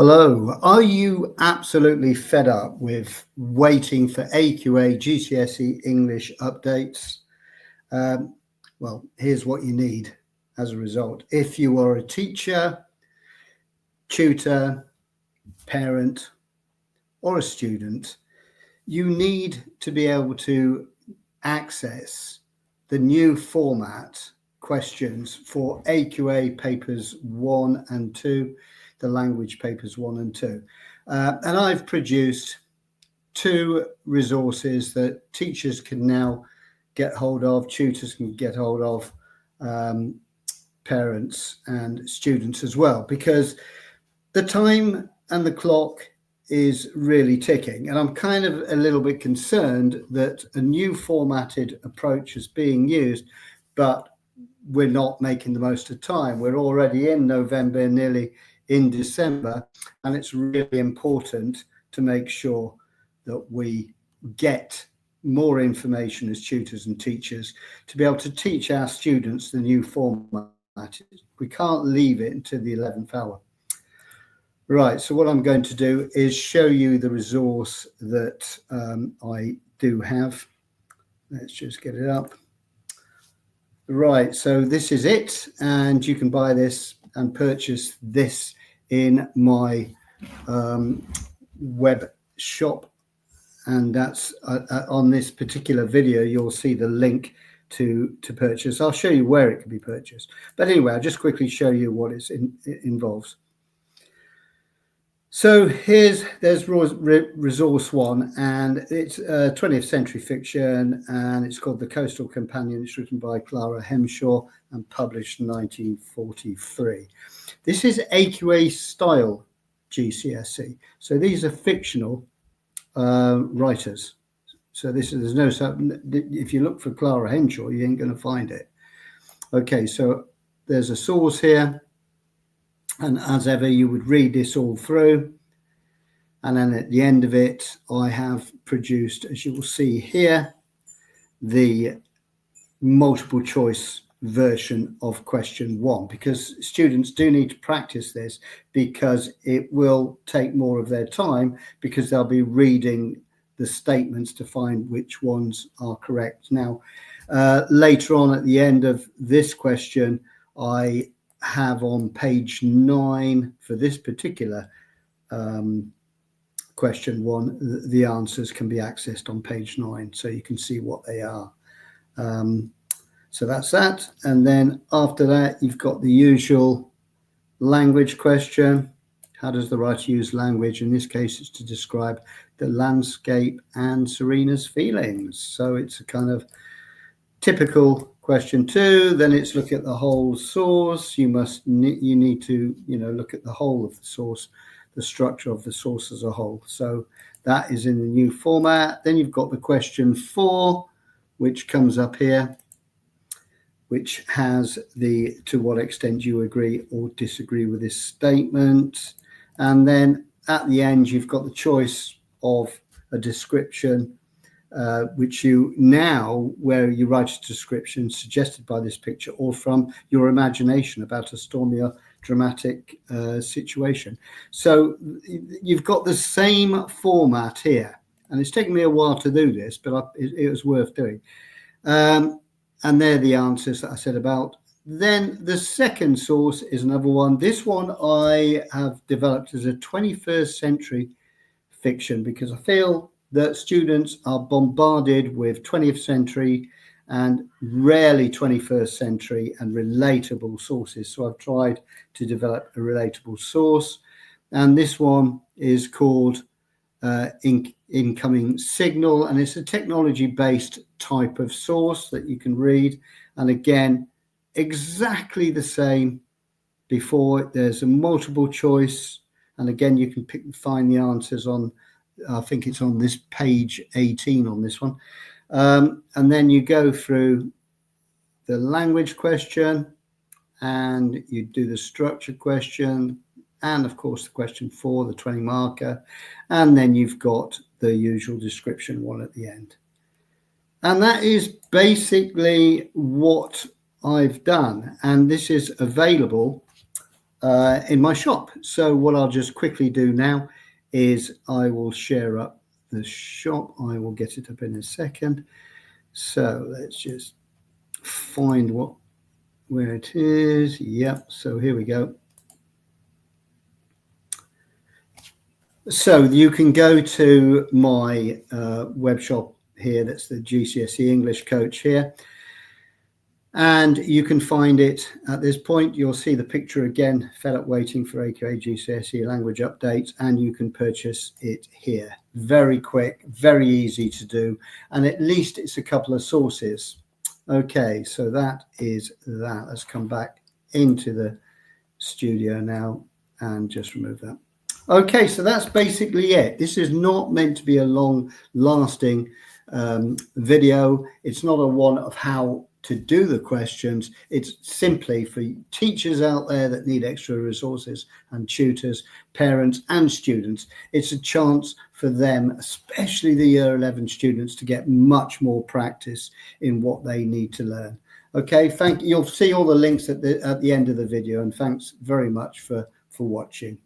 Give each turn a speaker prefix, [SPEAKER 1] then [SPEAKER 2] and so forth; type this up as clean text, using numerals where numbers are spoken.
[SPEAKER 1] Hello, are you absolutely fed up with waiting for AQA GCSE English updates? Well, here's what you need as a result. If you are a teacher, tutor, parent, or a student, you need to be able to access the new format questions for AQA papers 1 and 2, the language papers 1 and 2. And I've produced two resources that teachers can now get hold of, tutors can get hold of, parents and students as well, because the time and the clock is really ticking. And I'm kind of a little bit concerned that a new formatted approach is being used, but we're not making the most of time. We're already in November, nearly in December, and it's really important to make sure that we get more information as tutors and teachers to be able to teach our students the new format. We can't leave it until the 11th hour. Right, so what I'm going to do is show you the resource that I do have. Let's just get it up. Right, so this is it, and you can buy this and purchase this in my web shop, and that's on this particular video you'll see the link to purchase. I'll show you where it can be purchased, but anyway, I'll just quickly show you what it involves. So there's resource one, and it's 20th century fiction, and it's called The Coastal Companion. It's written by Clara Hemshaw and published in 1943. This is AQA style GCSE. So these are fictional writers. So there's no, if you look for Clara Hemshaw, you ain't going to find it. Okay, so there's a source here. And as ever, you would read this all through. And then at the end of it, I have produced, as you will see here, the multiple choice version of question 1, because students do need to practice this, because it will take more of their time, because they'll be reading the statements to find which ones are correct. Now, later on at the end of this question, I have on page 9 for this particular question 1, the answers can be accessed on page 9, so you can see what they are. So that's that. And then after that, you've got the usual language question. How does the writer use language? In this case, it's to describe the landscape and Serena's feelings. So it's a kind of typical question 2. Then it's look at the whole source. You need to look at the whole of the source, the structure of the source as a whole. So that is in the new format. Then you've got the question 4, which comes up here, which has the to what extent you agree or disagree with this statement. And then at the end, you've got the choice of a description, which you now, where you write a description suggested by this picture or from your imagination about a stormy or dramatic situation. So you've got the same format here, and it's taken me a while to do this, but it was worth doing. And they're the answers that I said about. Then the second source is another one. This one I have developed as a 21st century fiction, because I feel that students are bombarded with 20th century and rarely 21st century and relatable sources. So I've tried to develop a relatable source. And this one is called Incoming Signal, and it's a technology-based type of source that you can read. And again, exactly the same before. There's a multiple choice, and again, you can find the answers on, I think it's on this page 18 on this one. And then you go through the language question, and you do the structure question, and of course the question 4, the 20 marker, and then you've got the usual description 1 at the end. And that is basically what I've done, and this is available in my shop. So what I'll just quickly do now is I will share up the shop. I will get it up in a second. So let's just find where it is. Yep. So here we go. So you can go to my web shop here. That's the GCSE English Coach here. And you can find it at this point. You'll see the picture again, fed up waiting for AQA GCSE language updates, and you can purchase it here. Very quick, very easy to do, and at least it's a couple of sources. Okay, so that is that. Let's come back into the studio now and just remove that. Okay, so that's basically it. This is not meant to be a long-lasting video. It's not a one of how to do the questions. It's simply for teachers out there that need extra resources and tutors, parents and students. It's a chance for them, especially the year 11 students, to get much more practice in what they need to learn. Okay, you'll see all the links at the end of the video, and thanks very much for watching.